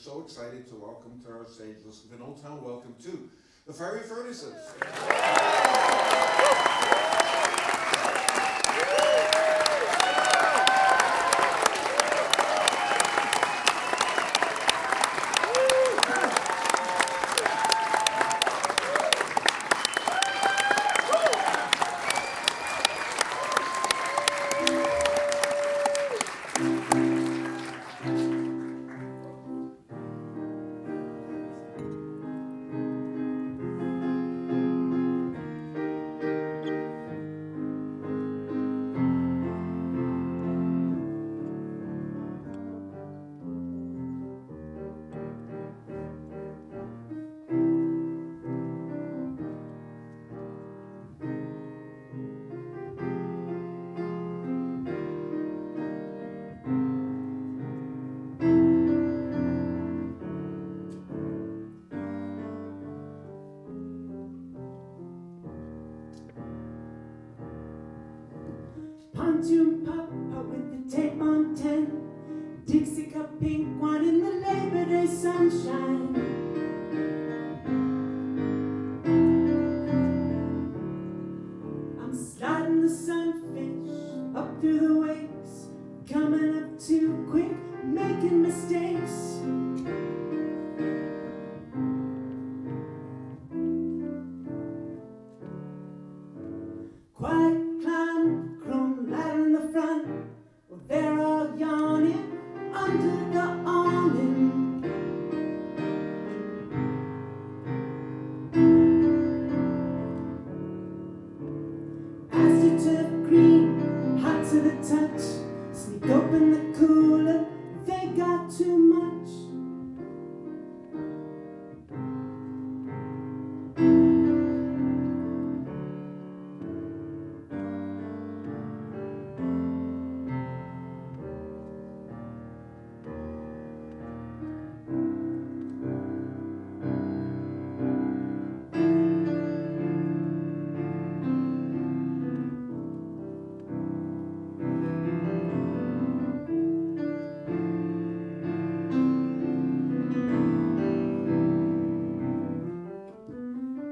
so excited to welcome to our stage, listen to an old town welcome to the Fiery Furnaces. Pontoon papa with the tape on 10, Dixie cup pink one in the Labor Day sunshine. I'm sliding the sunfish up through the wakes, coming up too quick, making mistakes. Quiet climb, chrome light in the front, well, they're all yawning under the awning. Astroturf green, hot to the touch, sneak open the cooler, they got too much.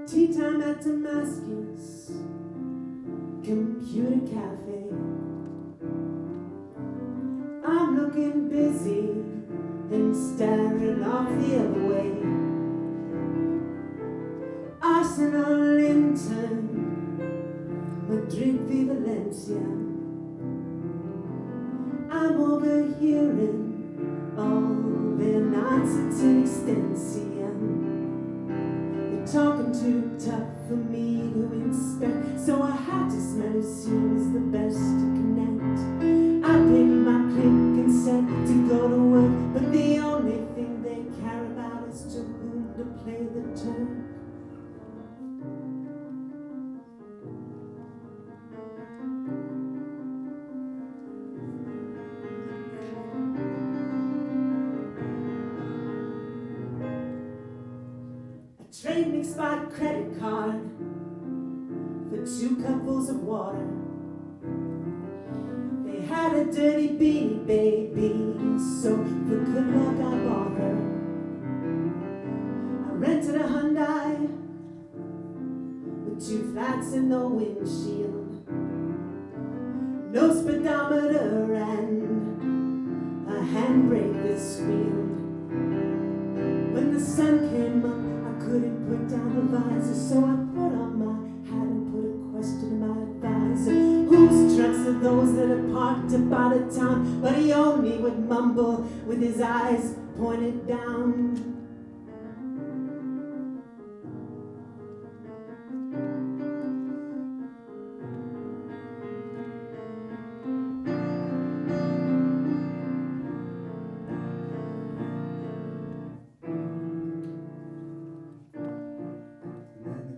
Tea time at Damascus, computer cafe. I'm looking busy and staring off the other way. Arsenal, Linton, Madrid v Valencia. I'm overhearing all their nonsense in extension. Talking too tough for me to inspect, so I had to smell who seems the best to connect. I picked my click and said to go to work, but the only thing they care about is to whom to play the turn. Trade me expired credit card for 2 cupfuls of water. They had a dirty beanie baby, so for good luck I bought her. I rented a Hyundai with 2 flats and no windshield, no speedometer and a handbrake that squealed. When the sun came up, couldn't put down the visor, so I put on my hat and put a question to my advisor. Whose trucks are those that are parked up out of town? But he only would mumble with his eyes pointed down.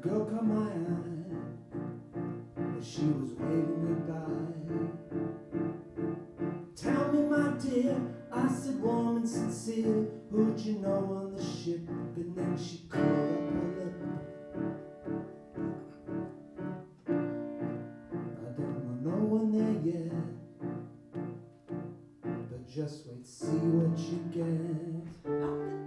Girl caught my eye as she was waving goodbye. Tell me, my dear, I said, warm and sincere, who'd you know on the ship? And then she curled up her lip. I don't know no one there yet, but just wait, see what you get.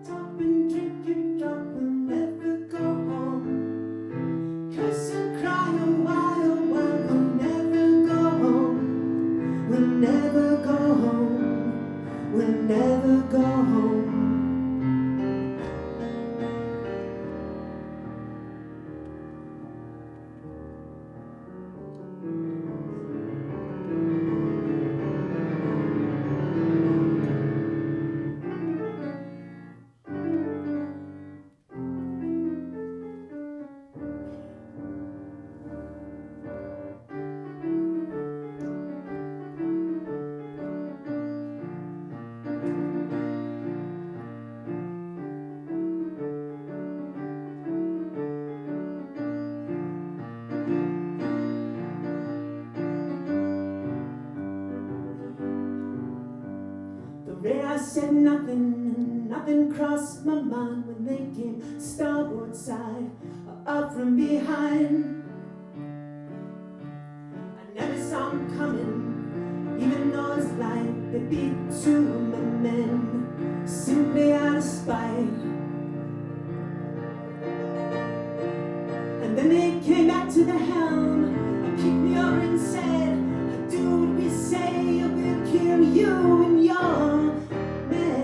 said nothing, nothing crossed my mind when they came starboard side, up from behind. I never saw them coming, even though it's like they beat two of my men, simply out of spite. And then they came back to the helm, picked me up and said, do what we say or we'll kill you and your men.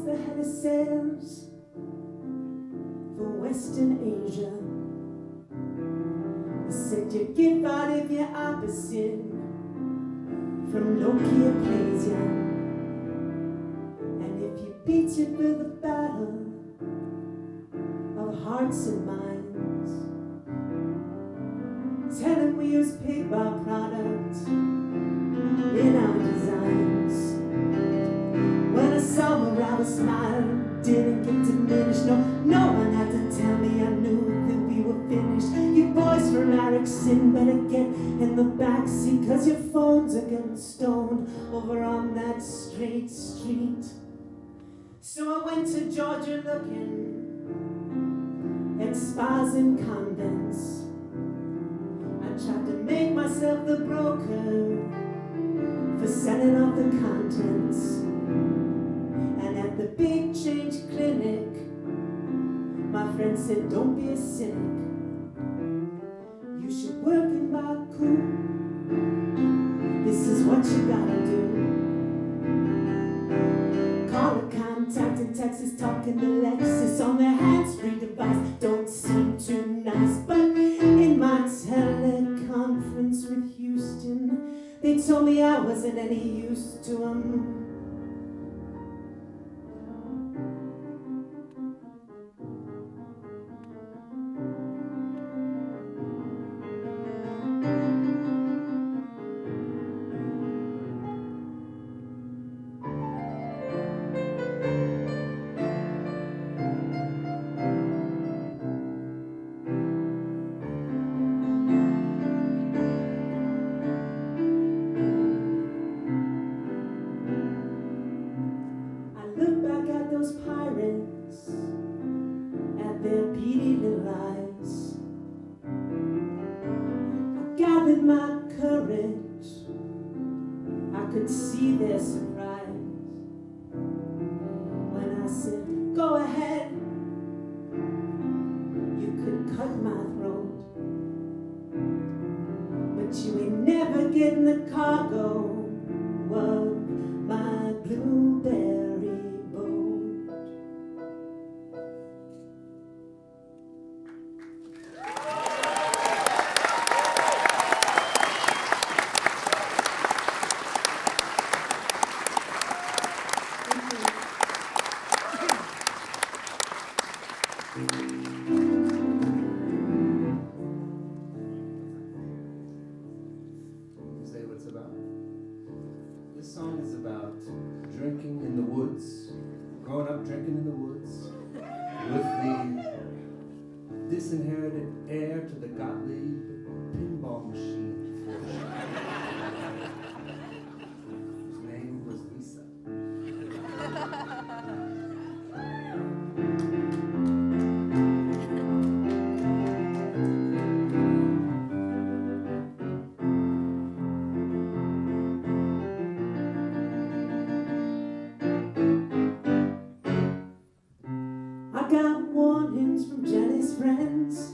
The head of sales for Western Asia. He said you give out if you're opposite from Nokia plays ya, and if you beat you for the battle of hearts and minds, tell him we use pig bar product in our designs. When I saw morale smile, didn't get diminished. No one had to tell me, I knew that we were finished. You boys from Erickson better get in the backseat, cause your phones are getting stoned over on that straight street. So I went to Georgia looking at spas and convents. I tried to make myself the broker for selling off the contents. And at the big change clinic, my friend said, don't be a cynic. You should work in Baku. This is what you gotta do. Call a contact in Texas, talking to Lexus on their hands-free device. Don't seem too nice, but in my teleconference with Houston, they told me I wasn't any use to them. Pirates at their beady little eyes. I gathered my courage, I could see their surprise when I said, go ahead, you could cut my throat, but you ain't never getting the cargo of my blueberry boat. This song is about drinking in the woods, growing up drinking in the woods, with the disinherited heir to the Gottlieb pinball machine, whose name was Lisa. I got warnings from Jenny's friends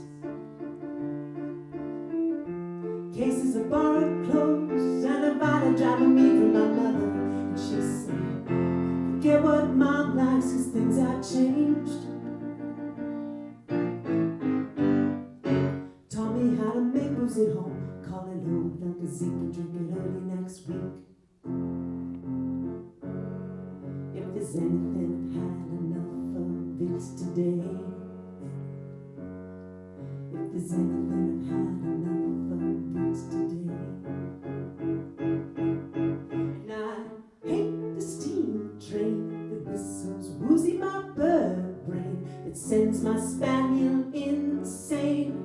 cases of borrowed clothes, and a vinyl driver made for my mother. And she said, forget what mom likes, 'cause things have changed. Taught me how to make moves at home, call it old Uncle Zeke and drink it early next week. If there's anything I've had enough of, it's today. If there's anything I've had enough of, it's today. And I hate the steam train that whistles woozy my bird brain, that sends my spaniel insane.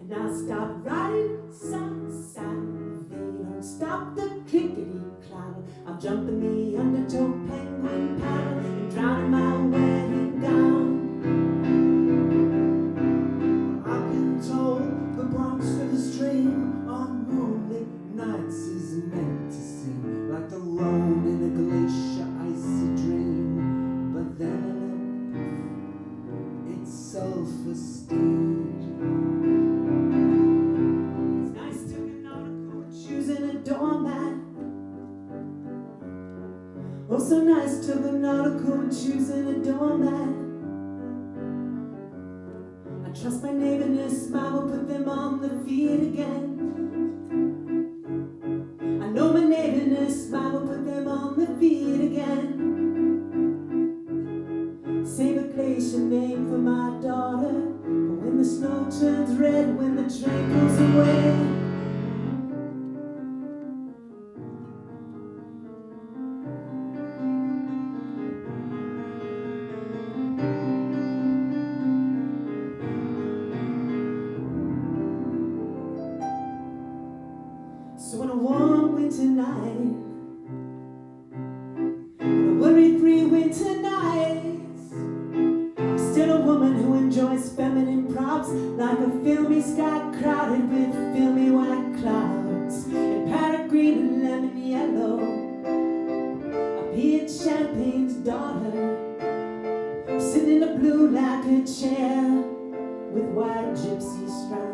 And I'll stop riding side to side if they don't stop the clickety clatter. I'll jump in the undertow penguin paddle and drown in my wedding gown. I've been told the Bronx River stream on moonlit nights is meant to seem like the Rhone in a glacier icy dream. But then it's self-esteem. It's nice to get nautical choosing a doormat. Oh, so nice to the nautical choosing a doormat. I trust my neighbor's smile will put them on their feet again. I know my neighbor's smile will put them on their feet again. Save a glacier name for my daughter, but when the snow turns red, when the train goes away. So on a warm winter night, on a worry-free winter night, I'm still a woman who enjoys feminine props, like a filmy sky crowded with filmy white clouds, and parrot green and lemon yellow. I'll be at Champagne's daughter, sitting in a blue lacquer chair with white gypsy stripes.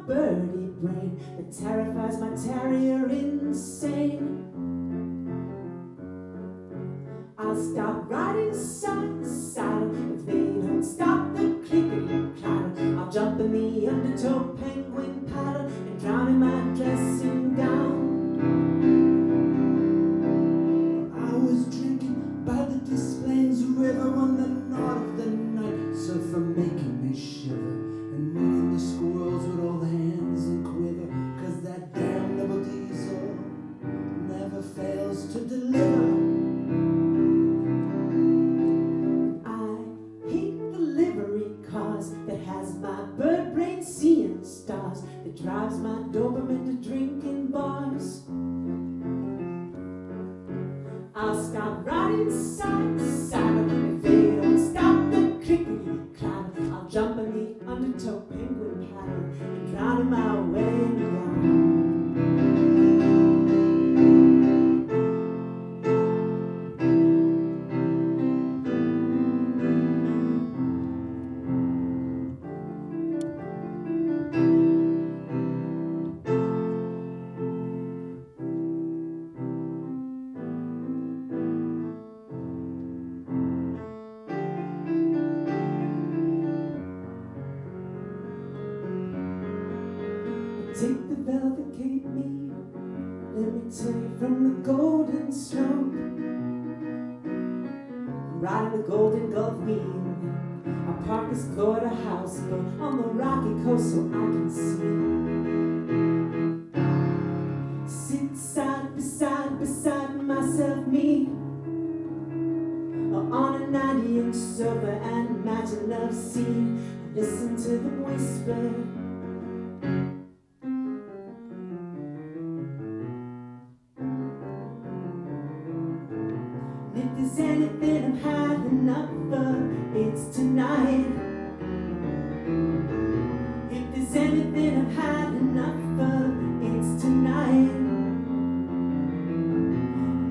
Birdie brain that terrifies my terrier insane. I'll stop riding side to side if they don't stop the clickety clatter. I'll jump in the undertow penguin paddle and drown in my dressing gown. I was drinking by the Des Plaines River on the night of the night, surfer making me shiver, and meeting the squirrels with all the hands and quiver, 'cause that damn double diesel never fails to deliver. I hate the livery cars that has my bird brain seeing stars, that drives my Doberman to drinking bars. I'll stop riding side to side if they don't stop the clickety clatter. I'll jump in the undertow penguin paddle and drown in my wedding gown. Take the velvet cape mead, let me take from the golden stroke. Ride the golden Gulf Wheel, I'll park this Florida houseboat on the rocky coast so I can see. Sit side beside myself, me, on a 90-inch silver and matching love scene. listen to them whisper. And if there's anything I've had enough of, it's tonight. If there's anything I've had enough of, it's tonight.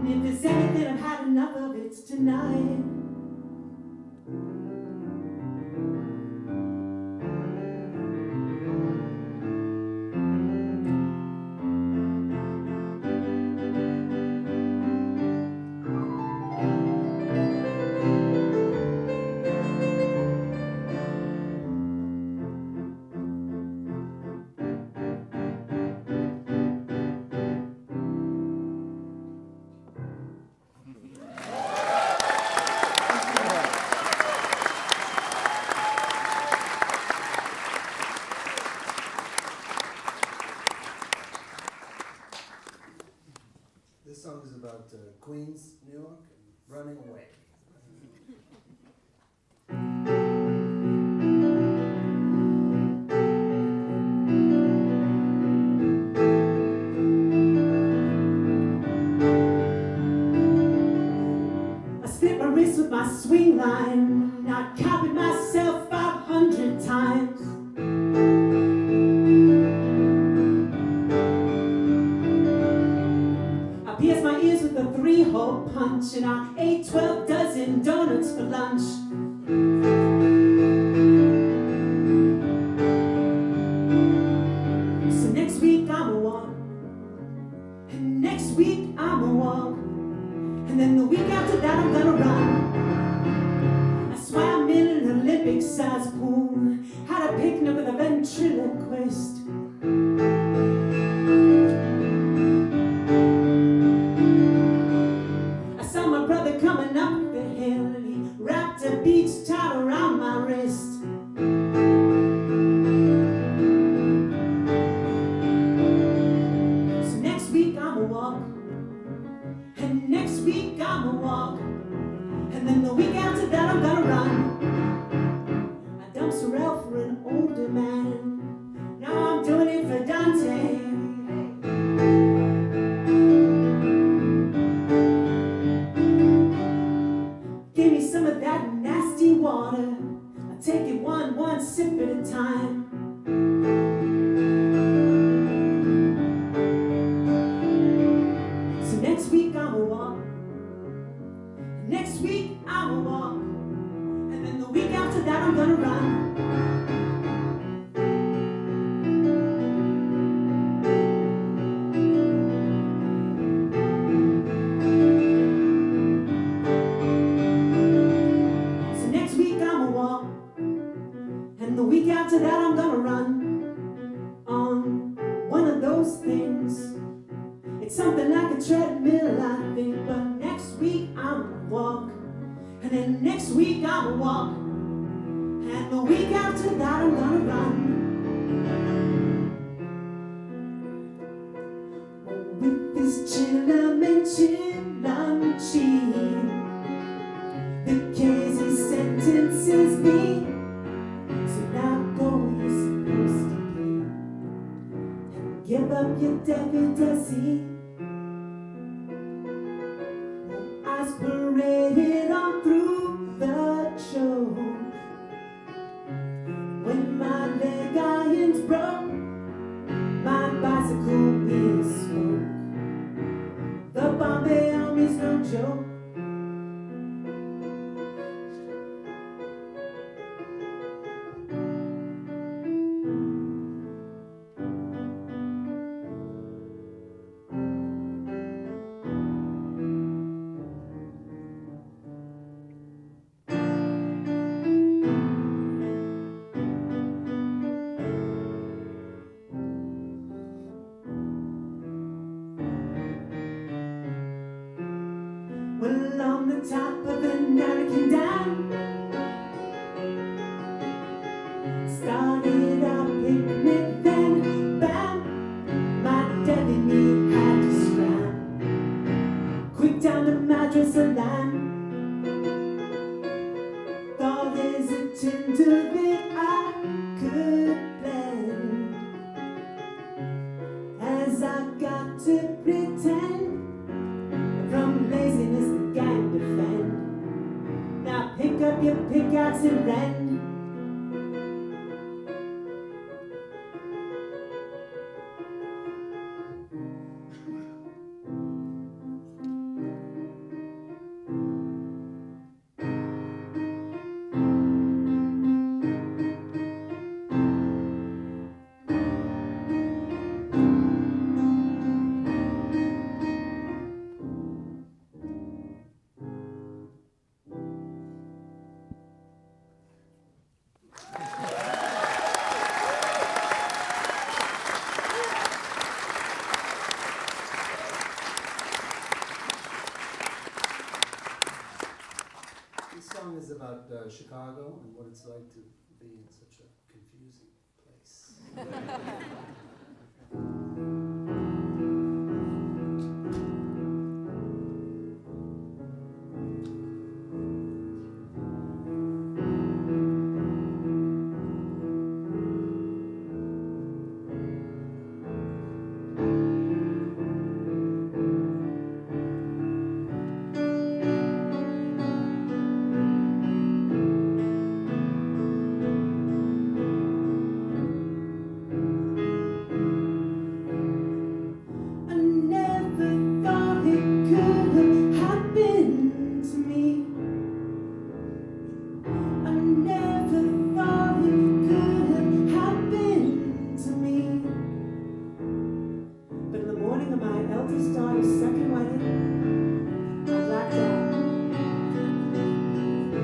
And if there's anything I've had enough of, it's tonight. This song is about Queens, New York, and running away. I slit my wrist with my swing line. I copied myself 500 times. I pierced my ears with a 3-hole punch, and I ate 12 dozen donuts for lunch. So next week I'ma walk, and next week I'ma walk, and then the week after that I'm gonna run. I swam in an Olympic-sized pool, had a picnic with a ventriloquist. I saw my brother coming up the hill, and he wrapped a beach towel around my wrist. So next week I'ma walk, and next week I'ma walk, and then the week after that I'm gonna run. I dumped Sorrel for an older man, now I'm doing it for Dante. Give me some of that nasty water, I'll take it one sip at a time. So next week I'ma walk, and next week I'ma walk, and then the week after that I'm gonna run. So next week I'ma walk, and the week after that I'm gonna run. On one of those things, it's something like a treadmill, I think. But next week I'ma walk, and then next week I'ma walk, and the week after that I'm gonna run. With this chillumin', the crazy sentences me. So now go where you're supposed to be, and give up your delicacy. Eyes paraded on through the show. When my leg iron's broke, my bicycle is smoke. The Bombay Army's no joke. Well, cats and wren. This song is about Chicago and what it's like to be in such a confusing place.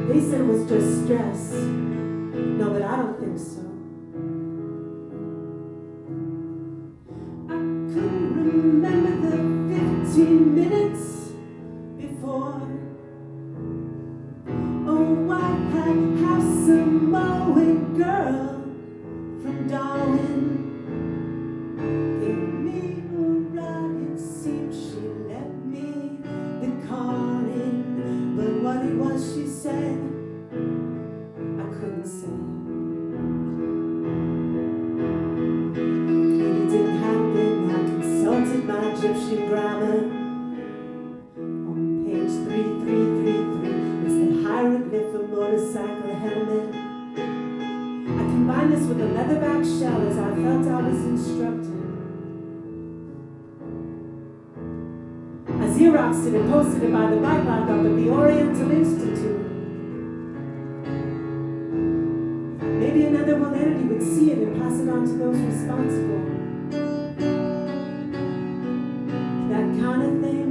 They said it was just stress. No, but I don't think so. I couldn't remember the 15 minutes before. Oh, white hat, house, Samoan girl from Darwin gave me a ride. It seemed she let me the car in, but what it was she said, I couldn't say. It didn't happen. I consulted my Egyptian grammar. On page 3333 is the hieroglyph of motorcycle helmet. I combined this with a leatherback shell as I felt I was instructed. I Xeroxed it and posted it by the bike lock up at the Oriental Institute. Maybe another one entity would see it and pass it on to those responsible. That kind of thing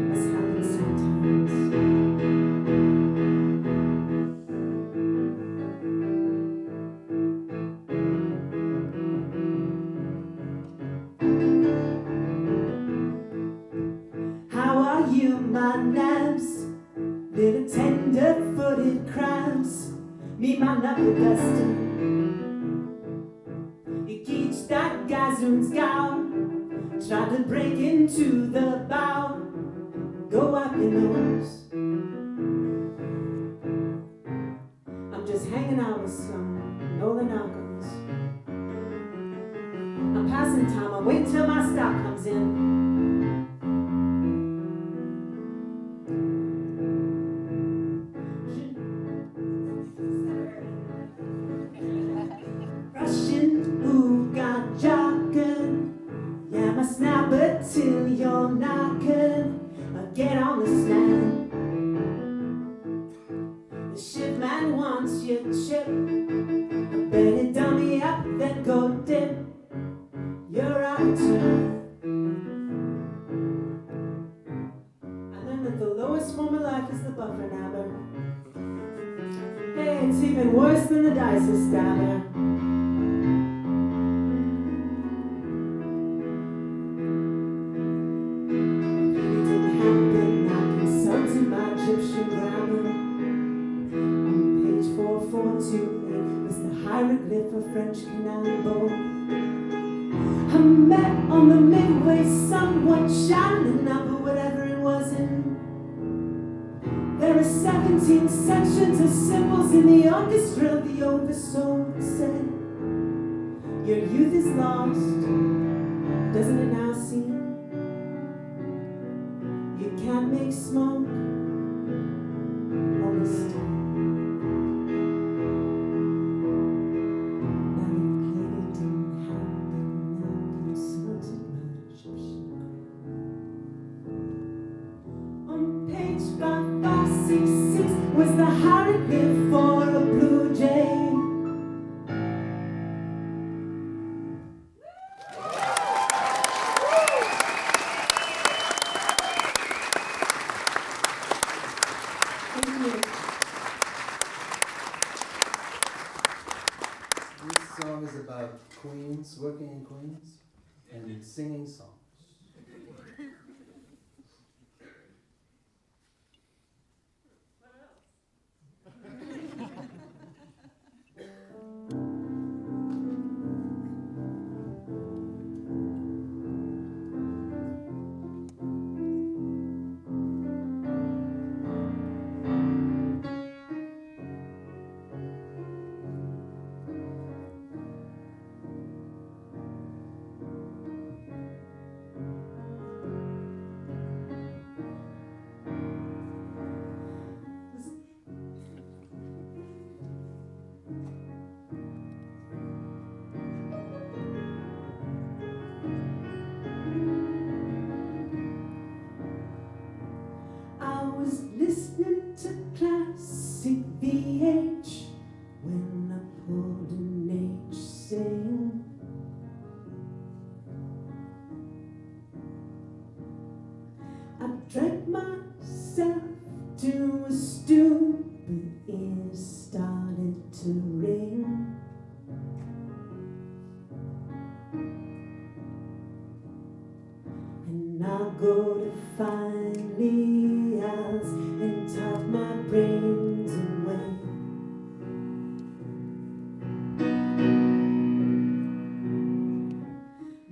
must happen sometimes. How are you, my nabs? Little tender-footed crabs. Me, my knuckle duster. You keech that gazoon's gown. Tried to break into the bow. Go up your nose. I'm just hanging out with some Nolan Alkins. I'm passing time. I'm waiting till my stop comes in. Till you're knocking, get on the stand. The shipman wants your chip. Better dummy up, then go dip. You're out of turn. I learned that the lowest form of life is the buffer nabber. Hey, it's even worse than the dice stabber. Hieroglyph of French canal boat. I met on the midway, somewhat shining up, but whatever it wasn't. There are 17 sections of symbols in the orchestra. The oversoul said, your youth is lost, doesn't it now seem? You can't make smoke, only song is about Queens, working in Queens, and singing songs. I was listening to classic VH when I pulled an H sing. I dragged myself to a stool, but ears started to ring. And I go to find the eyes and top my brains away.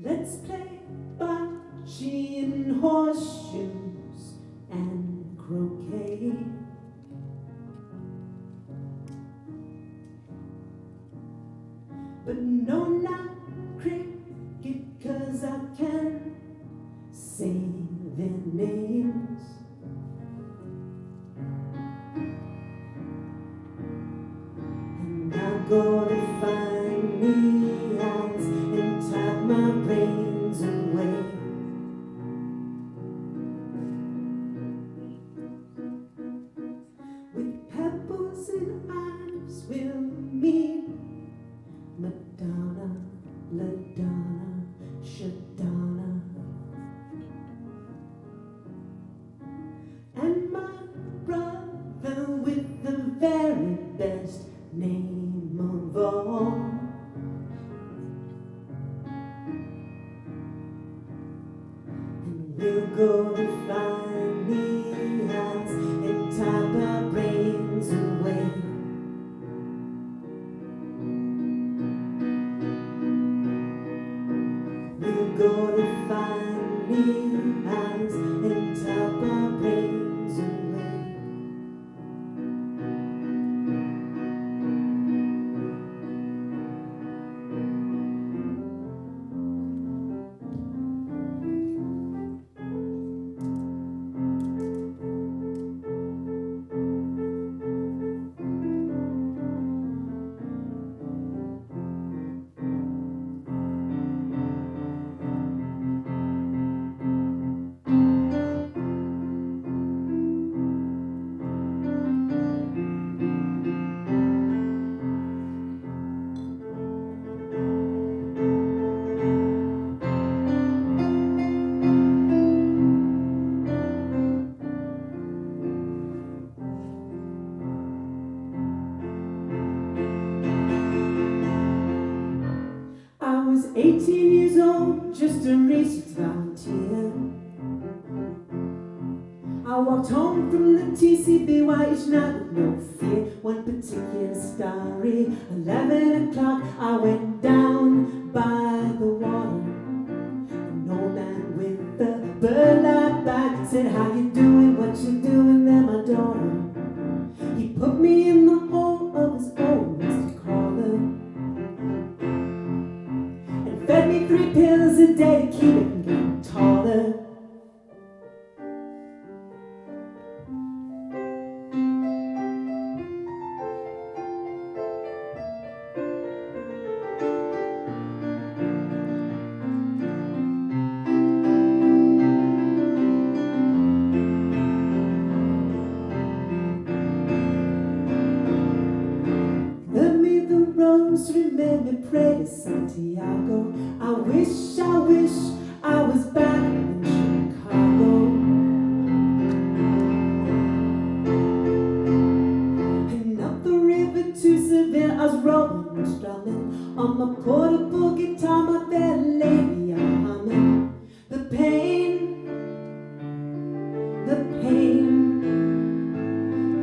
Let's play bocce and horseshoes and croquet. But no, not cricket, 'cause I can't say their names. And I'm gonna find the eyes and tap my brains away. With pebbles and eyes we'll meet Madonna, LaDonna, Shadonna. And my brother with the very best name of all. And we'll go to find the eyes and tap our brains away. We'll go to find the eyes and tap our brains away. I was 18 years old, just a research volunteer. I walked home from the TCBY each night with no fear. One particular starry 11 o'clock, I went down by the water. An old man with a bird-like back said, "How you doing? What you doing there, my daughter?" He put me in the hole of his old rusty crawler and fed me 3 pills a day to keep it from getting taller. Rosary made me pray to Santiago. I wish I was back in Chicago. And up the river to Seville, I was rolling and strumming On my portable guitar, my fair lady, I'm humming. The pain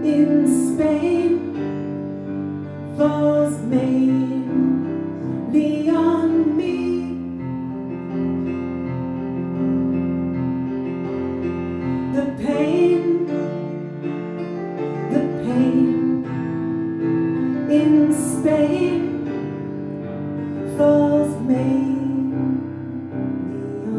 in Spain falls mainly on me. The pain in Spain falls mainly on me.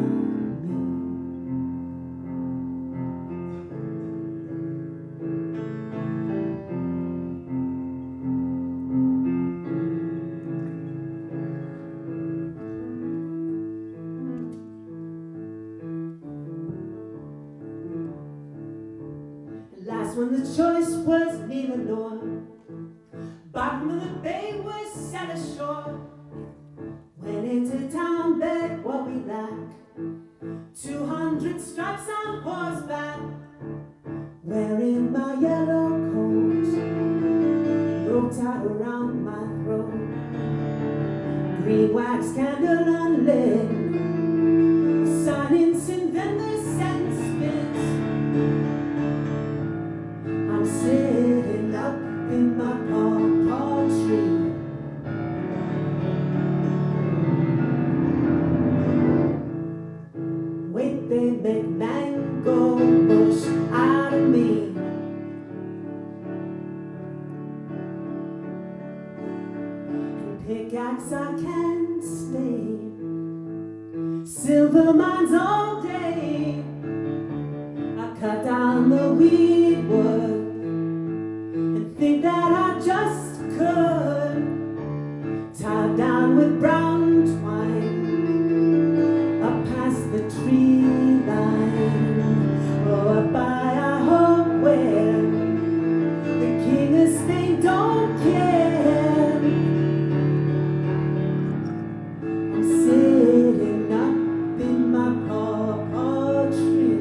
Last one, the choice was neither nor. Bottom of the bay was set ashore. Went into town, begged what we lack. 200 stripes on horseback. Wearing my yellow coat, rope tied around my throat. Green wax candle unlit. Silence and then the sentence spins. I'm sitting up in my pawpaw tree. Wait, they make mango bush out of me. And pickaxe I can't stay. Silver mines all day. I cut down the weed wood and think that I just could. Tied down with brown twine up past the tree line, or up by a home where the king of Spain don't care. I'm sitting up in my pawpaw tree.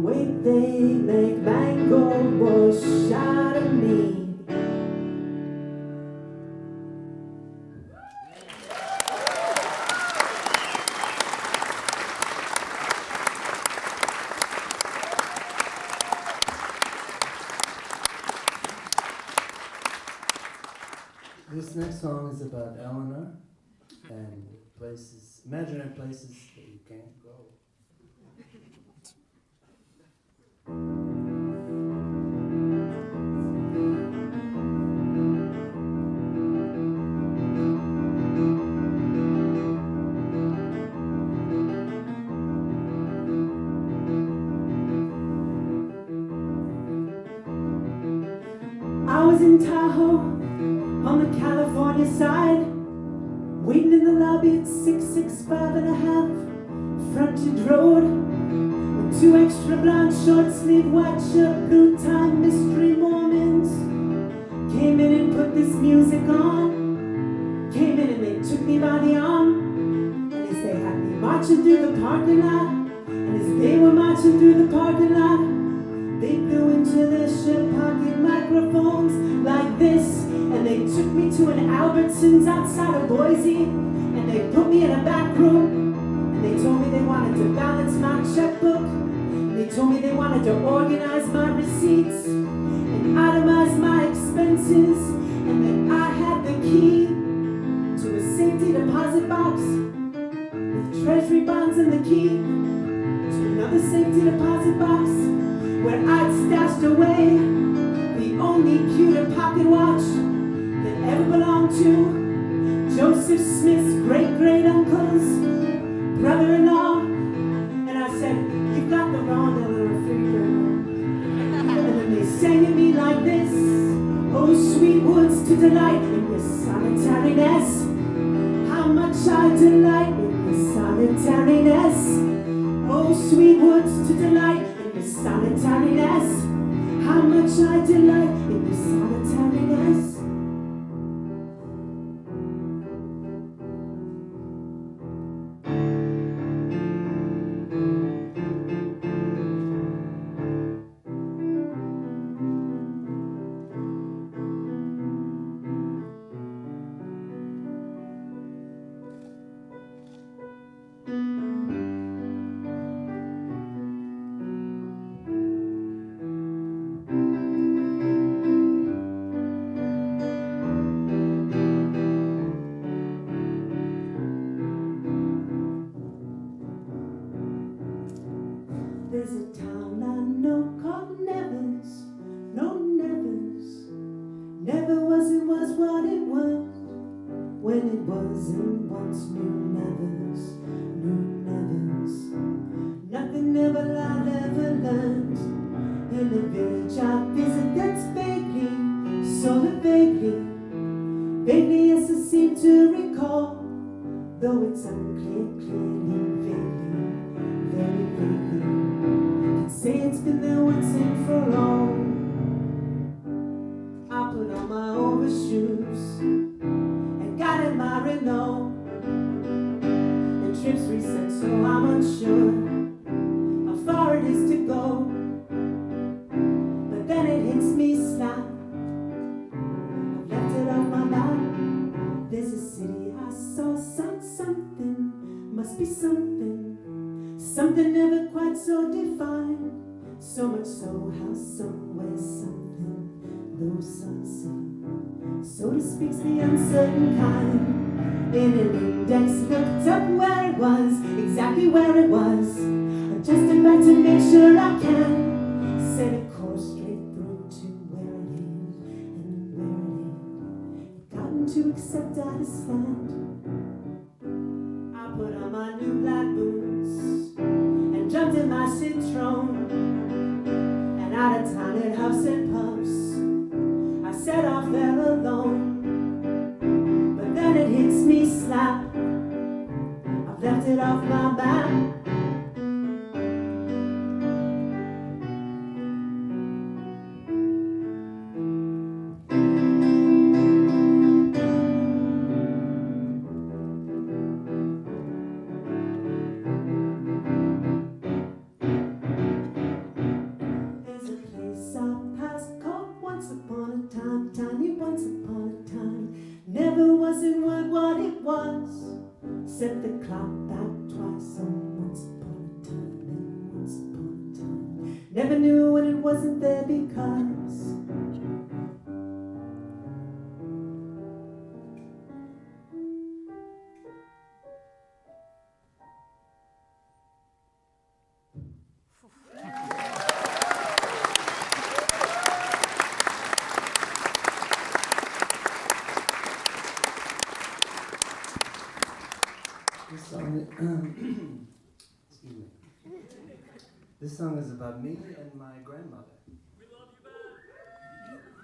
Wait, they make mango bush out of me. This next song is about Eleanor and places, imaginary places that you can't go. I was in Tahoe on the California side, waiting in the lobby at 665 and a half frontage road, with 2 extra blonde short sleeve white shirt blue tie mystery Mormons came in and put this music on. Came in and they took me by the arm, and as they had me marching through the parking lot, and as they were marching through the parking lot, they blew into their shirt pocket microphones like this, and they took me to an Albertsons outside of Boise, and they put me in a back room, and they told me they wanted to balance my checkbook, and they told me they wanted to organize my receipts and itemize my expenses, and that I had the key to a safety deposit box with treasury bonds and the key to another safety deposit box where I'd stashed away the only pewter pocket watch that ever belonged to Joseph Smith's great-great-uncle's brother-in-law. And I said, "You've got the wrong little freaker." And then they sang at me like this: "Oh, sweet woods to delight in your solitariness. How much I delight in your solitariness. Oh, sweet woods to delight solitariness. How much I delight in your solitariness." was what it was when it wasn't once. New nevers, new nevers. Nothing ever I've ever learned. In the village I visit that's vaguely, sort of vaguely, vaguely yes I seem to recall, though it's unclear, clearly, vaguely, very vaguely. I'd say it's been there once and for all. I put on my overshoes and got in my Renault. The trip's reset, so I'm unsure how far it is to go. But then it hits me slap. I've left it off my back. There's a city I saw, something, must be something, something never quite so defined. So much so how somewhere something, though sunset, so to speak's the uncertain kind. In an index, looked up where it was, exactly where it was. Adjusted back to make sure I can set a course straight through to where it is and where it ain't. Gotten to accept Iceland. I put on my new black boots and jumped in my Citroen. And out of town it huffs and puffs. I set off there alone. But then it hits me slap. I've left it off my back. Set the clock back twice on once upon a time and once upon a time. Never knew when it wasn't there because excuse me. This song is about me and my grandmother. We love you back.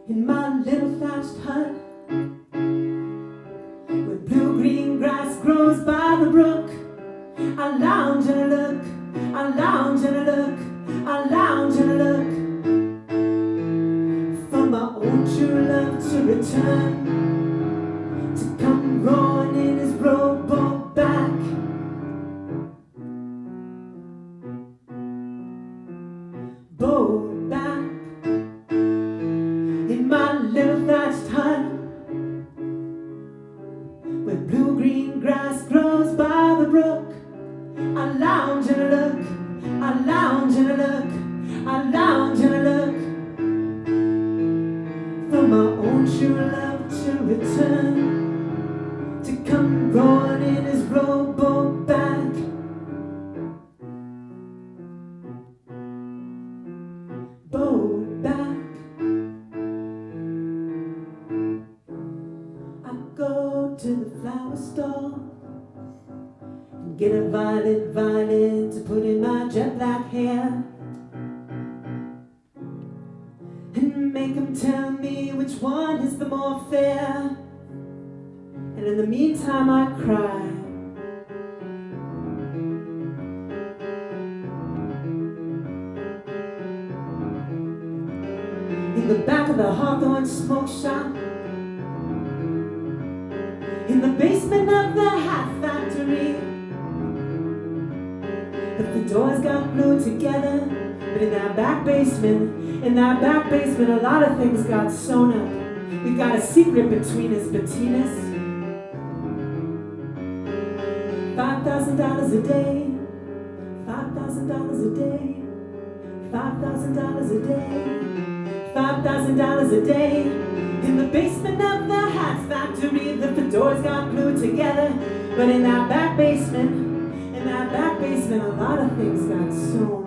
in my little thatched hut, where blue-green grass grows by the brook, I lounge and I look, I lounge and I look, I lounge and I look for my old true love to return, to come roaring in his rowboat back. Boat back in my little thatched hut, where blue-green grass grows by the brook. I lounge and I look, I lounge and I look, I lounge and I look for my own true love to return, to come roaring in his rowboat back. Boat back. I go to the flower store, get a violet to put in my jet black hair, and make them tell me which one is the more fair. And in the meantime I cry. In the back of the Hawthorne smoke shop, in the basement of the hat factory, but the doors got glued together. But in that back basement, a lot of things got sewn up. We've got a secret between us, Bettina's. $5,000 a day, $5,000 a day, $5,000 a day, $5,000 a day. In the basement of the hat factory, the fedoras got glued together. But in that back basement, a lot of things got sewn.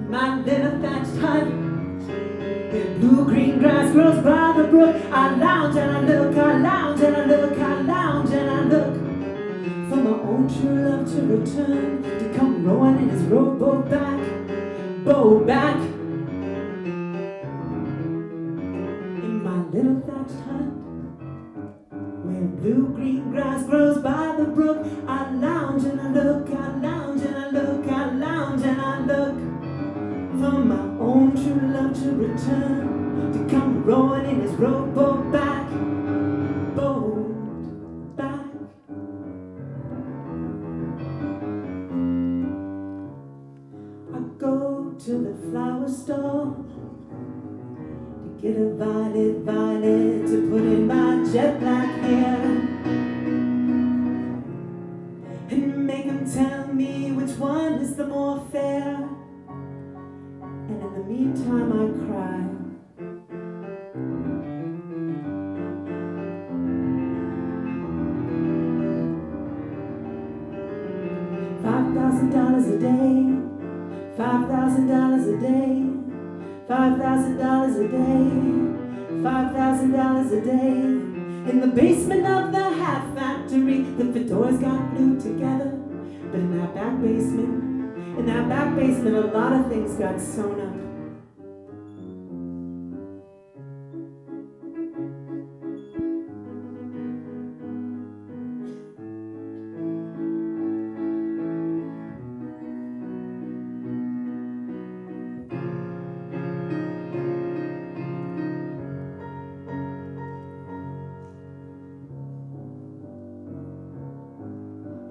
My little thatched hut, where blue-green grass grows by the brook, I lounge and I look, I lounge and I look, I lounge and I look for my own true love to return, to come rowing in his rowboat back, boat back. In my little thatched hut, where blue-green grass grows by the brook, I lounge and I look, I lounge and I look, I lounge and I look for my own true love to return, to come rowing in his rowboat back, boat back. I go to the flower store to get a violet to put in my jet black hair, and make him tell me which one is the more fair. And in the meantime I cry. $5,000 a day, $5,000 a day, $5,000 a day, $5,000 a day. In the basement of the hat factory, the fedoras got glued together. But in that back basement, a lot of things got sewn up.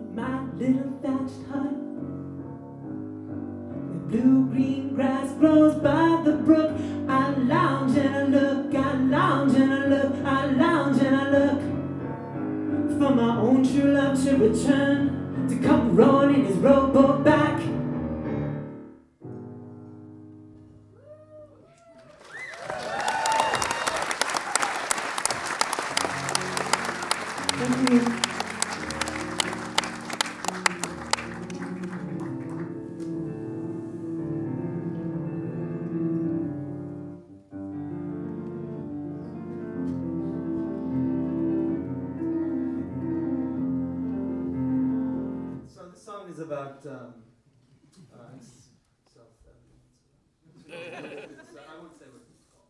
In my little thatched hut, blue-green grass grows by the brook, I lounge and I look, I lounge and I look, I lounge and I look for my own true love to return, to come rowing in his rowboat back. Thank you. Is about self. I won't say what it's called.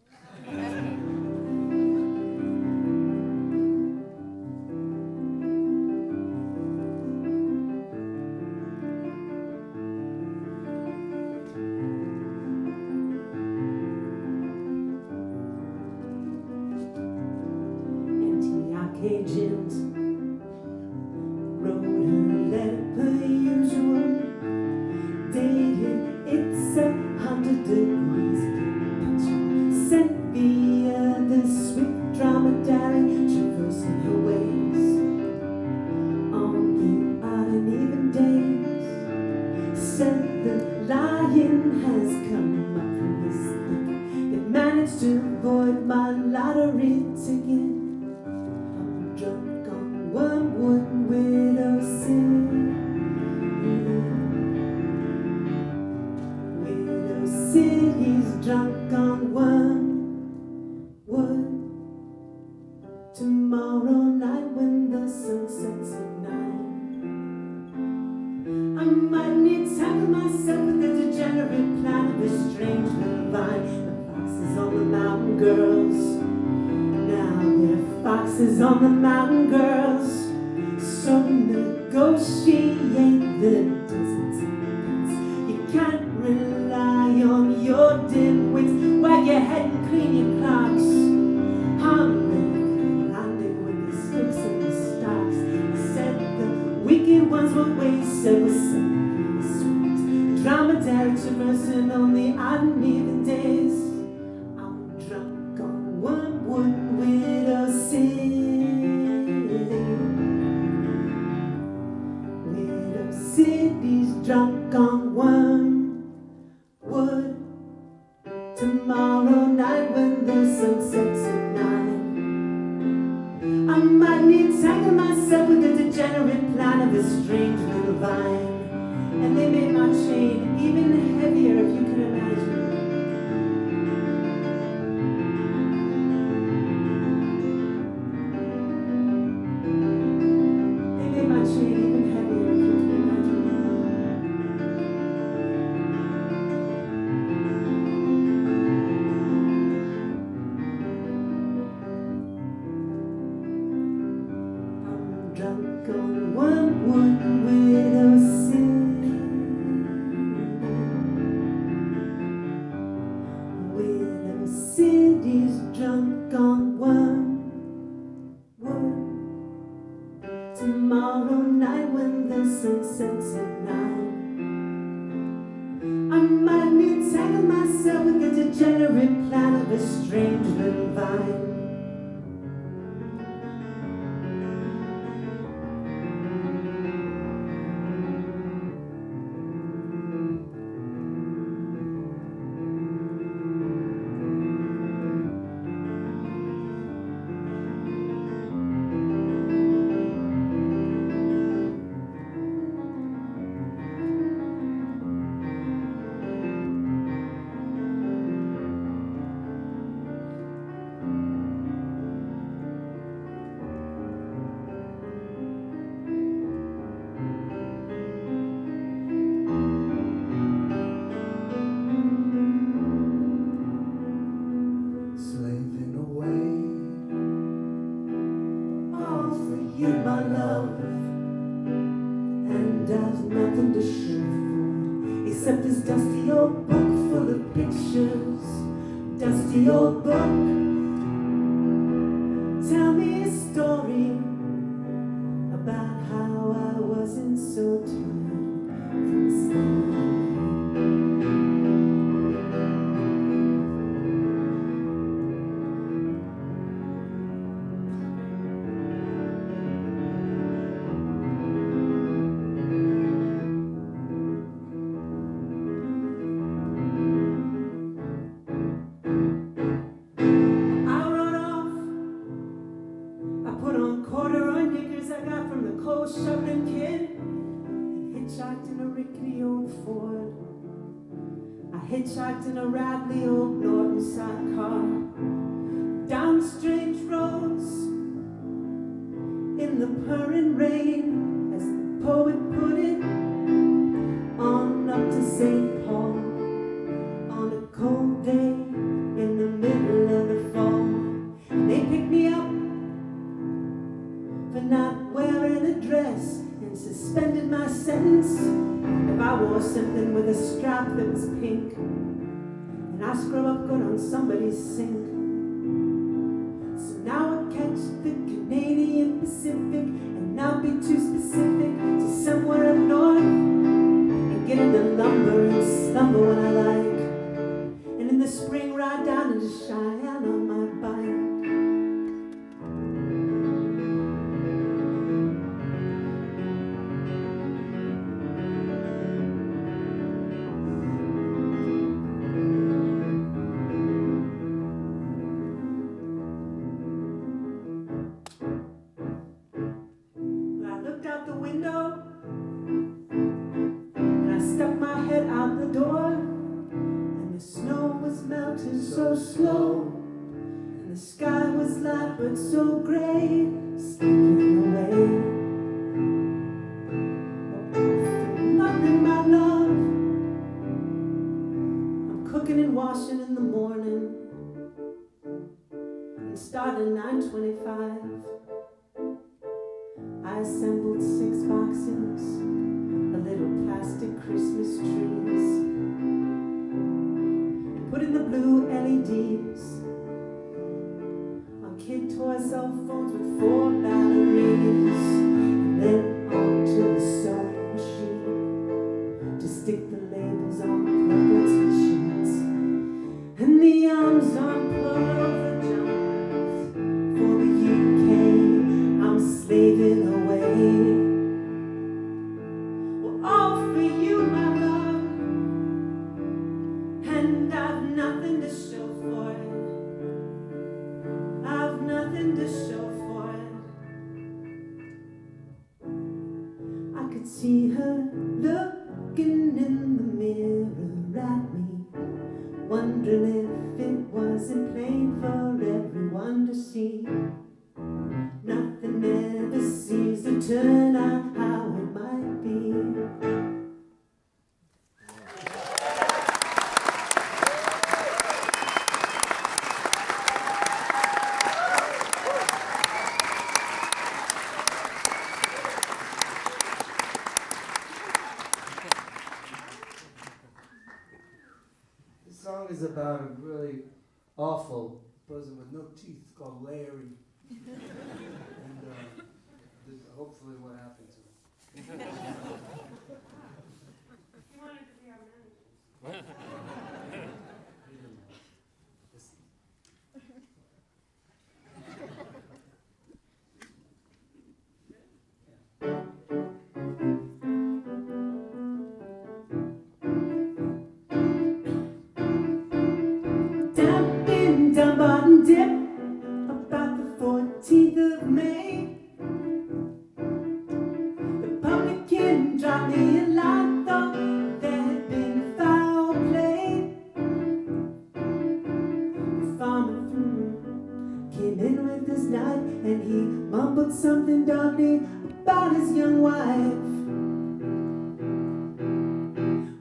Antioch agent wrote a letter per usual, dated it's 100 degrees temperature, sent via the swift dromedary, traversing her ways on the odd and even days. Said the lion has come up from his thicket, that managed to avoid my lottery ticket. I'm drunk on wormwood widow sin. Widow sin, he's drunk on wormwood. Tomorrow night when the sun sets at 9, I might need to tackle myself with the degenerate plan of a strange little vine. The foxes on the mountain girls, now they're foxes on the mountain girls. So negotiate the desert's peace. You can't rely on your dim wits. Wag your head and clean your clocks. I'm landing with the sticks and the stocks. Said the wicked ones were wasted with something sweet. Dromedary traversing lonely uneven days. I'm drunk on wormwood widow city. Widow city's drunk on wormwood. Tomorrow night when the sun sets at 9, I might need to tangle myself with the degenerate plan of a strange little vine. And they made my chain even heavier, if you can imagine. They made my chain even heavier, if you can imagine. I'm drunk on wormwood widow city. Widow city's drunk on wormwood. Tomorrow night when the sun sets at 9, I might need to tangle myself with the degenerate plan of a strange little vine. Slaving away, all for you, my love. And I've nothing to show for, except this dusty old book full of pictures. Dusty old book. Tell me a story about how I wasn't so tired from sleeping. I rode off. I put on corduroy knickers I got from the coal shoveling kid, and hitchhiked in a rickety old Ford. I hitchhiked in a rattly old Norton sidecar, down strange roads in the purring rain, as the poet put it, on up to St. Paul on a cold day in the middle of the fall. And they picked me up for not wearing a dress and suspended my sentence if I wore something with a strap that was pink. And I scrub up good on somebody's sink. So now I catch the Canadian Pacific, and not be too specific, to somewhere up north, and get into lumber and slumber when I like. And in the spring ride down into Cheyenne on my bike. I looked out the window and I stuck my head out the door, and the snow was melting so slow, and the sky was light but so gray, slipping away. For nothing, my love. I'm cooking and washing in the morning and starting 9:25. I assembled 6 boxes of little plastic Christmas trees, put in the blue LEDs on kid toy cell phones with 4 batteries, and then onto the sewing machine to stick the labels on purple t-shirts. in the mirror at me, wondering if it wasn't plain for everyone to see. Nothing ever seems to turn out how it might be. This song is about a really awful person with no teeth called Larry. And hopefully what happened to him. He wanted to be our manager. He didn't know. Listen. Damp in Dumbarton Dip about the 14th of May. The publican dropped me a line, thought there had been foul play. The farmer came in with his knife and he mumbled something darkly about his young wife.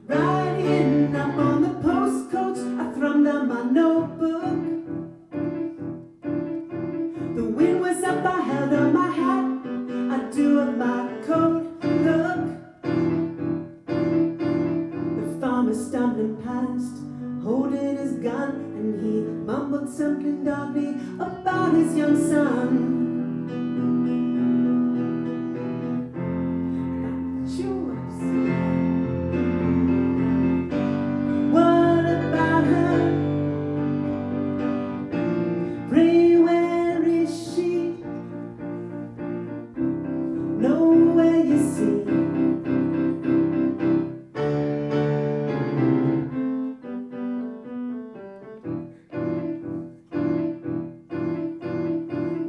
Riding up on the post coach, I thrummed down my notebook. The wind was up, I held up my hat, I drew up my coat, look. The farmer stumbling past, holding his gun, and he mumbled something darkly about his young son. Choose. What about her? Pray, where is she? Nowhere you see.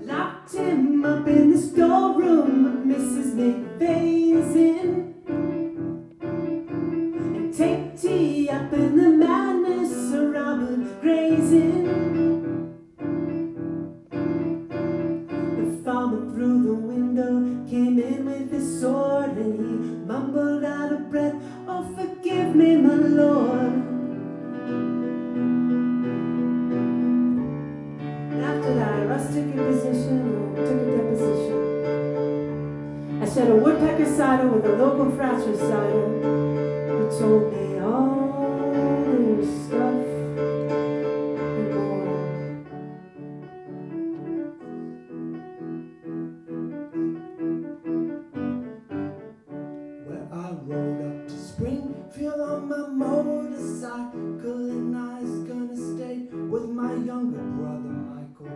Locked him up in the storeroom with Mrs. McVeigh's in. And take tea up in the madness of Robert grazing. The farmer through the window came in with his sword and he mumbled out of breath, "Oh, forgive me, my lord." And after that, I rustic inquisition and took a deposition. I shared a woodpecker cider with a local Thrasher cider who told me all their stuff and more. Where I rode up to Springfield on my motorcycle, and I was gonna stay with my younger brother Michael.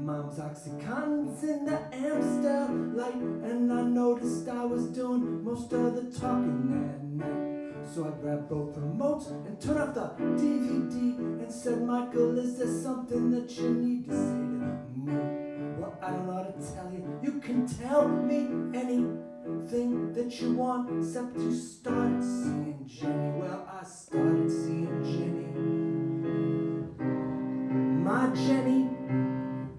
Mom's Oxycontin's in the Amstel light, and I noticed I was doing most of the talking that night. So I grabbed both remotes and turned off the DVD and said, "Michael, is there something that you need to say to me?" "Well, I don't know how to tell you. You can tell me anything that you want, except you started seeing Jenny." Well, I started seeing Jenny. My Jenny.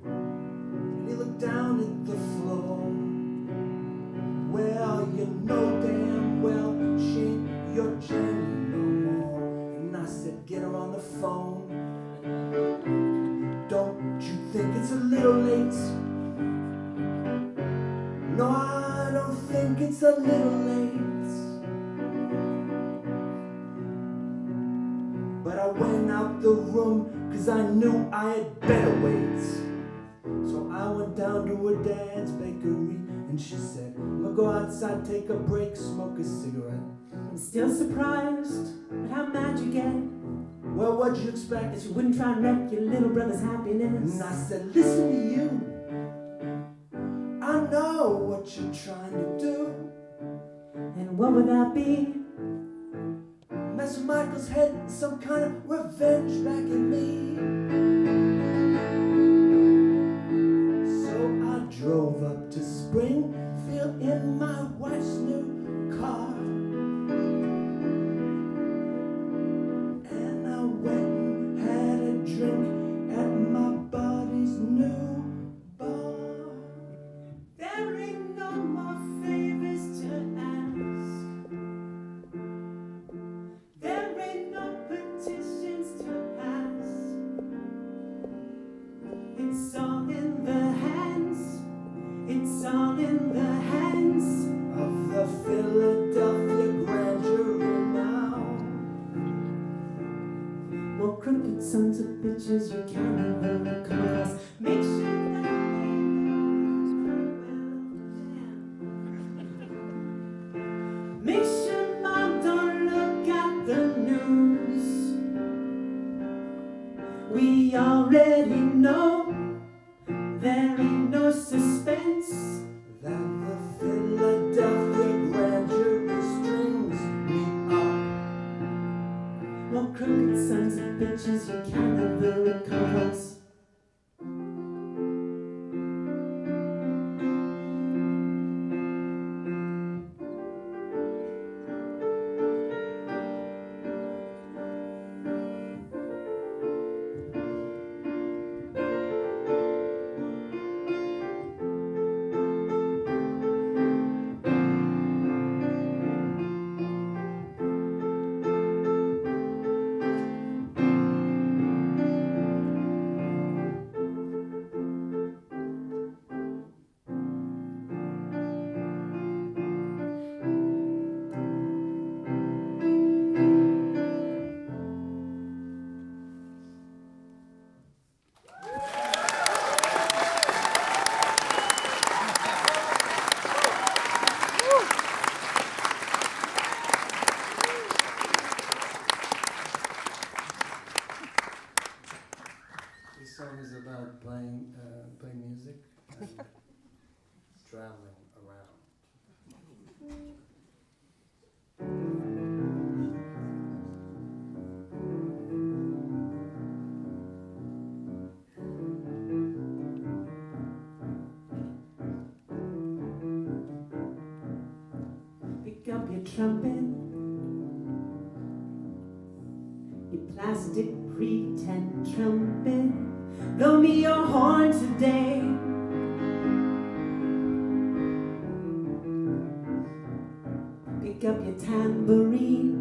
And he looked down at the floor. "Well, you know damn well she ain't your Jenny no more." And I said, "Get her on the phone. Don't you think it's a little late?" "No, I don't think it's a little late." But I went out the room 'cause I knew I had better wait. So I went down to her dad's bakery and she said, "I'm gonna go outside, take a break, smoke a cigarette." I'm still surprised at how mad you get "Well, what'd you expect?" that you wouldn't try and wreck your little brother's happiness. And I said, "Listen to you. I know what you're trying to do. And what would that be? Mess with Michael's head, some kind of revenge back at me." So I drove up to Springfield in my wife's new car. sons of bitches you can never come across. Make sure that make sure mom don't look at the news. We already know there ain't no suspense. That the Philadelphia grand jury strings me up. More crooked sons of bitches you can never come across. This song is about playing music and traveling around. Pick up your trumpet, your plastic pretend trumpet. Blow me your horn today. Pick up your tambourine,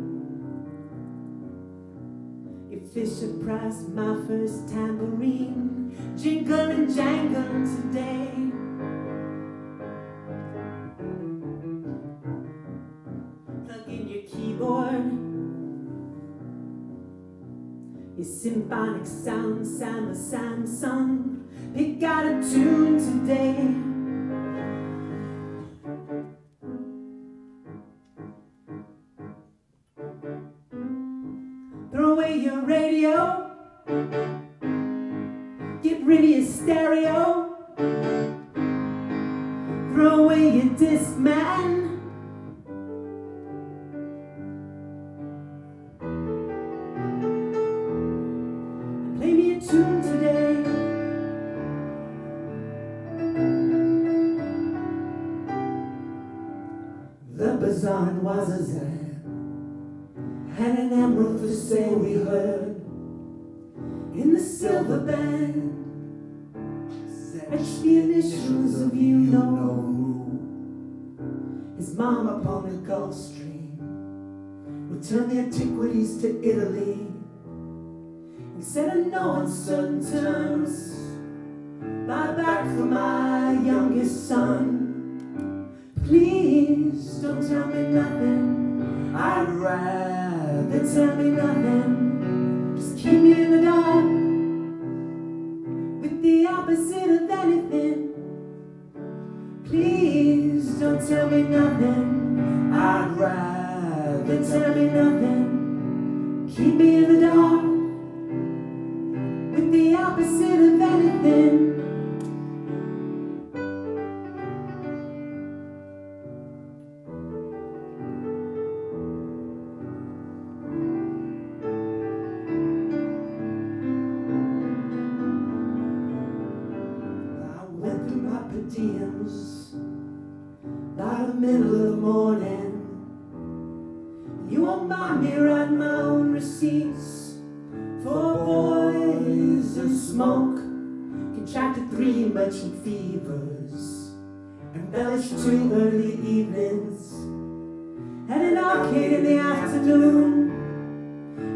your Fisher Price, my first tambourine. Jingle and jangle today. Plug in your keyboard, your symphonic sound, Samsung. Pick out a tune today. Throw away your radio, get rid of your stereo. Throw away your Discman. Play me a tune today. The bazaar was a zan, had an emerald for sale we heard in the silver band. Etched the initials of you know who. His mom upon the Gulf Stream returned the antiquities to Italy. We said in no uncertain terms, buy back for my youngest son. Please don't tell me nothing, I'd rather tell me nothing. Just keep me in the dark with the opposite of anything. Please don't tell me nothing, I'd rather tell me nothing. Keep me in the dark with the opposite of anything. By the middle of the morning, you won't mind me writing my own receipts for boys and smoke, contracted 3 merchant fevers, embellished 2 early evenings, and an arcade in the afternoon.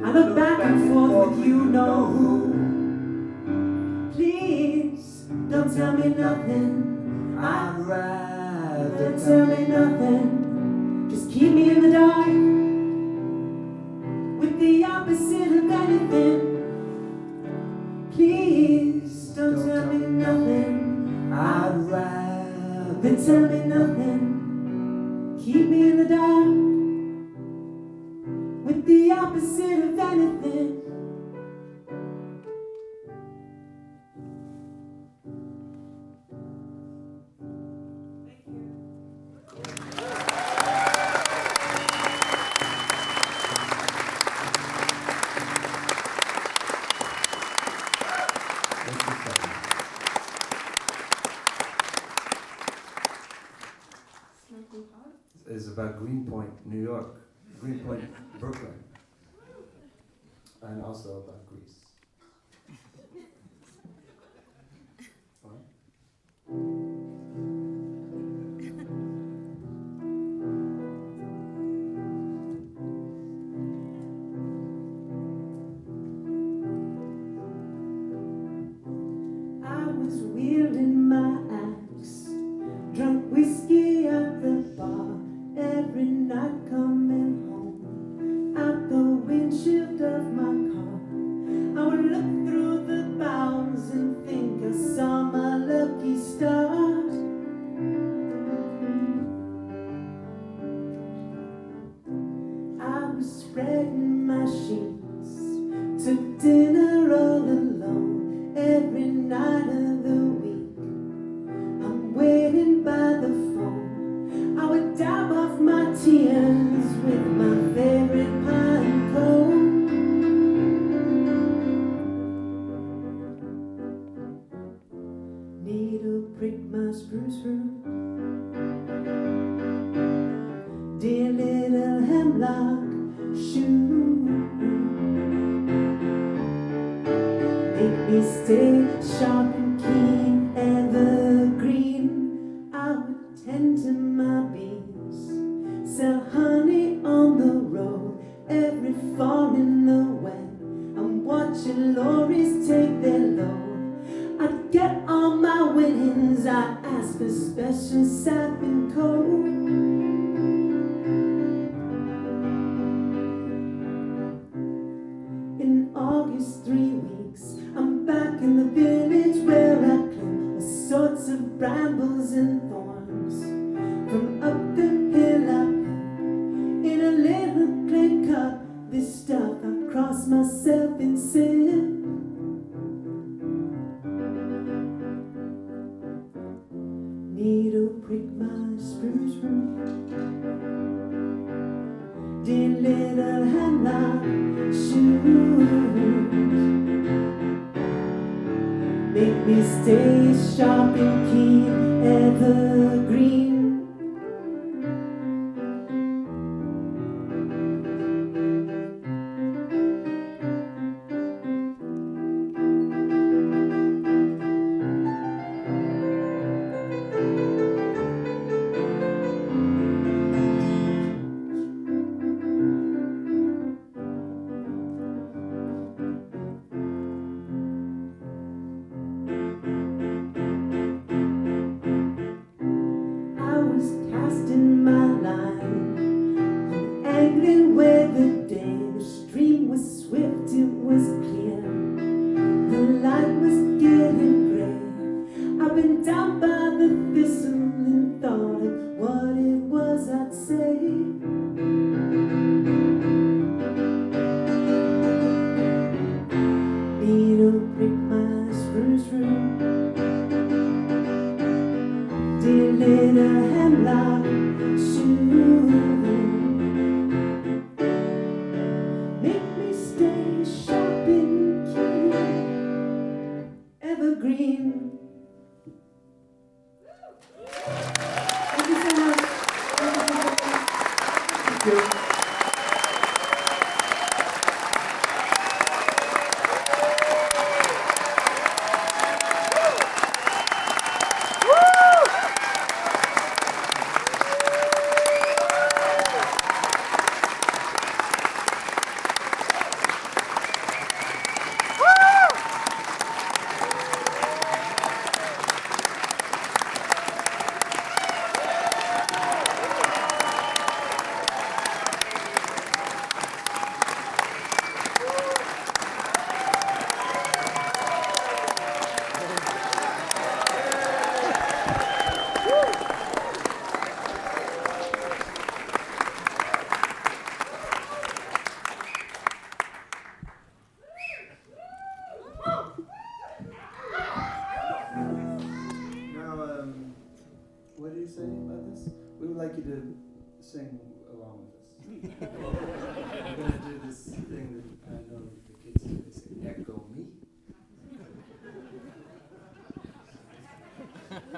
I look back and forth with you know who. Please don't tell me nothing, I'd rather tell me nothing. Just keep me in the dark with the opposite of anything. tell me nothing. I'd rather Then tell me nothing. Keep me in the dark with the opposite of anything. Is about Greenpoint, New York, Greenpoint, Brooklyn, and also about Greece. I was wielding my axe, drunk whiskey at the bar, every night coming home, out the windshield of my car. I would look through the boughs and think I saw my lucky stars. I was spreading my sheets, took dinner all alone, every night of the week. I'm waiting by the phone. I would dab off my tears with my favorite pine cone. Needle prick my spruce root, dear little hemlock shoot. Make me stay sharp and keen, evergreen. I would tend to my bees, sell honey on the road, every fall in the wet. I'm watching lorries take their load. I'd get all my winnings, I ask for special satin coat. In August, 3 weeks, I'm back in the village where I climb all sorts of brambles and thorns. From up the hill I pick in a little clay cup this stuff I cross myself and sip. Needle prick my spruce root, dear little hemlock shoot. Make me stay sharp and keen, evergreen.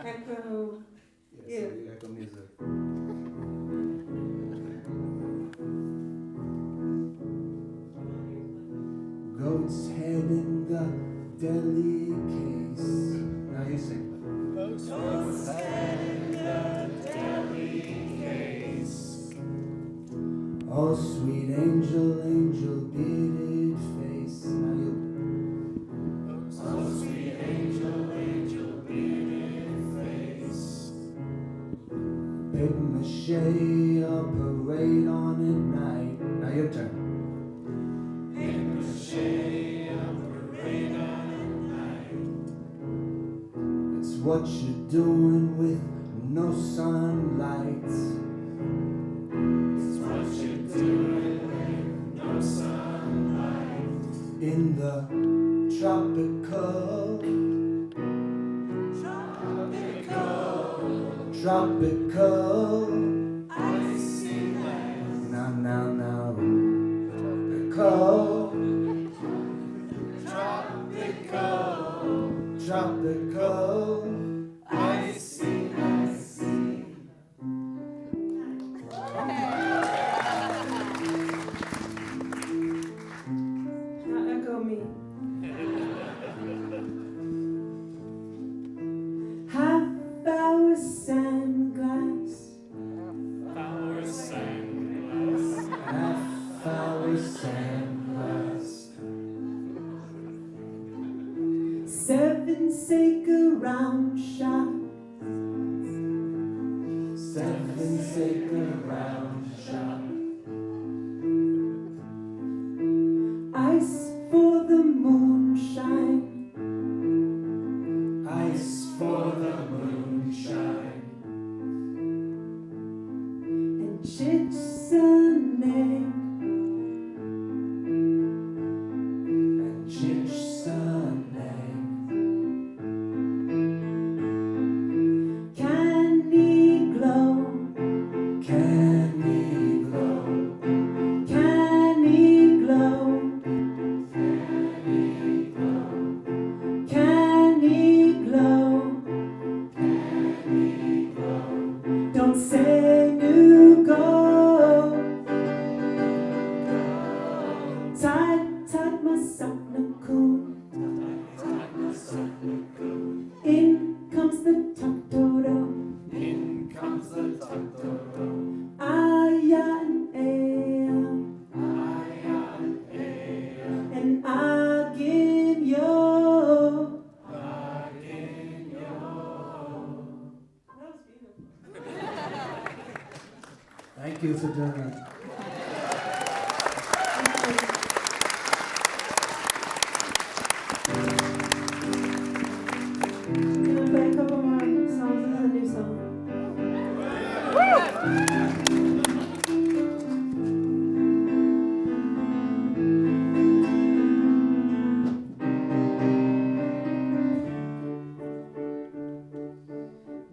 echo. Yeah, so the echo music. Goat's head in the deli case. Now you sing. Goat's head in the deli case. Oh, sweet angel, angel, bearded face. Now you. Oh, sweet angel, angel, bearded face. Paper mache, a parade on at night. Now your turn. It's what you're doing with no sunlight. It's what you're doing with no sunlight. In the tropical, icy land. Now, tropical, icy. Now echo me. Half-hour sandglass. Half-hour sandglass. 7 sacred round shot. 7 sacred round shot. Ice for the moonshine. Ice for the moonshine. And chicks and egg. And chicks and egg. Candy glow. Candy glow. Candy glow. Candy glow. Don't say you go. Tight, my sock-na-coon. In comes the tuck-dodo. In comes the tuck-dodo. Ah-ya and eh-ya. And again yo. That was beautiful. Thank you for doing that. I'm gonna play a couple more songs. This is a new song.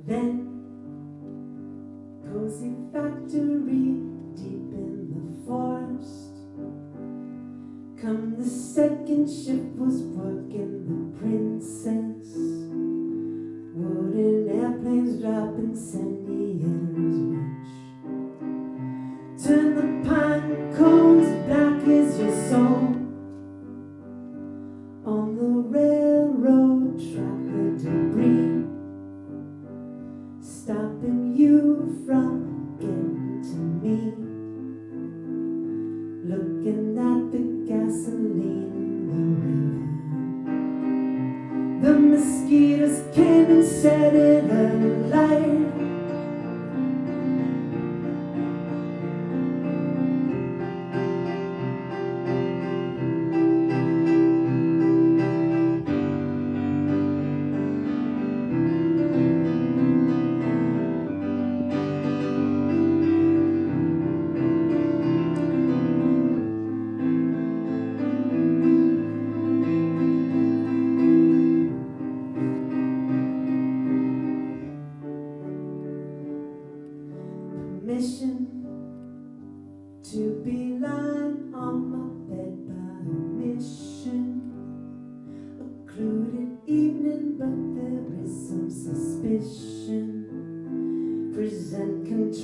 Then, cozy factory deep in the forest. Come the second ship was working the princess. Wooden airplanes dropping sandy areas rich. Turn the pine cones black as your soul. On the railroad track the debris, stopping you from getting to me. Looking at the gasoline in the river. The mosquitoes came and set it alight.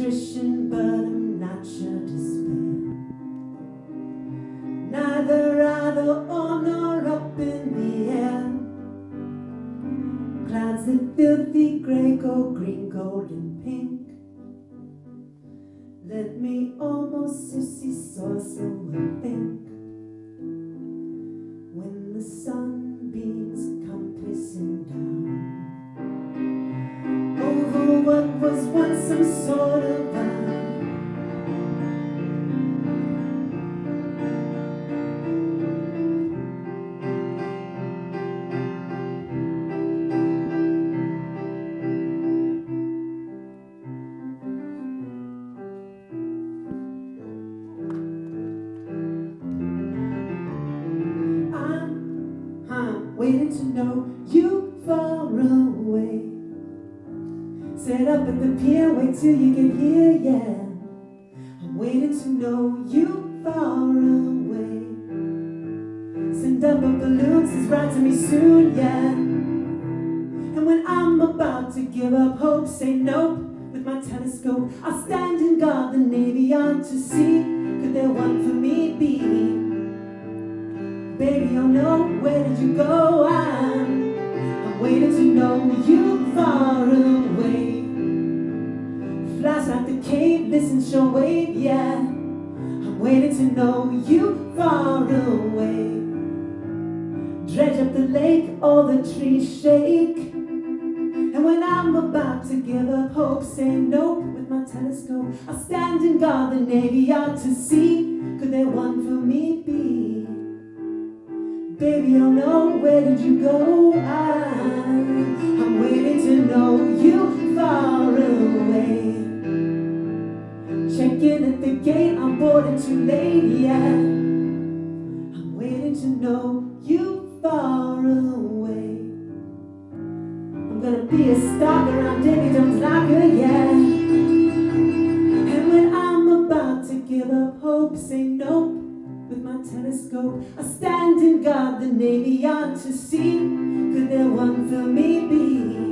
attrition, but I'm not your despair. Neither either on or up in the air. Clouds that filthy grey, gold, green, gold and pink. Let me almost see sauce so I think. When the sunbeams come pissing down over what was once some sort of waiting to know you far away. Set up at the pier, wait till you get here, yeah. I'm waiting to know you far away. Send up a balloon, says right to me soon, yeah. And when I'm about to give up hope, say nope. With my telescope, I'll stand and guard the Navy out to sea. Could there one for me be? Baby, oh no, where did you go? I'm waiting to know you far away. Flash like the cave, listen, show wave, yeah. I'm waiting to know you far away. Dredge up the lake, all the trees shake. And when I'm about to give up hope, say nope. With my telescope, I'll stand and guard the Navy out to sea. Could there one for me be? Baby, oh no, where did you go? I'm waiting to know you far away. Check in at the gate, I'm boarding too late, yeah. I'm waiting to know you far away. I'm gonna be a stalker, I'm Davy Jones Locker, yeah. And when I'm about to give up hope, say nope. With my telescope, I stand and guard the Navy out to sea. Could there one for me be?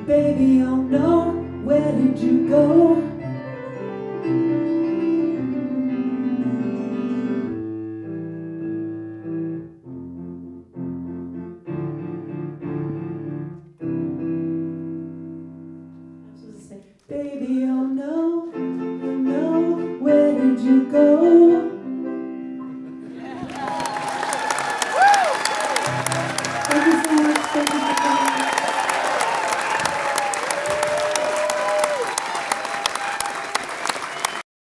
Baby, oh no, where did you go? Baby, oh no, where did you go?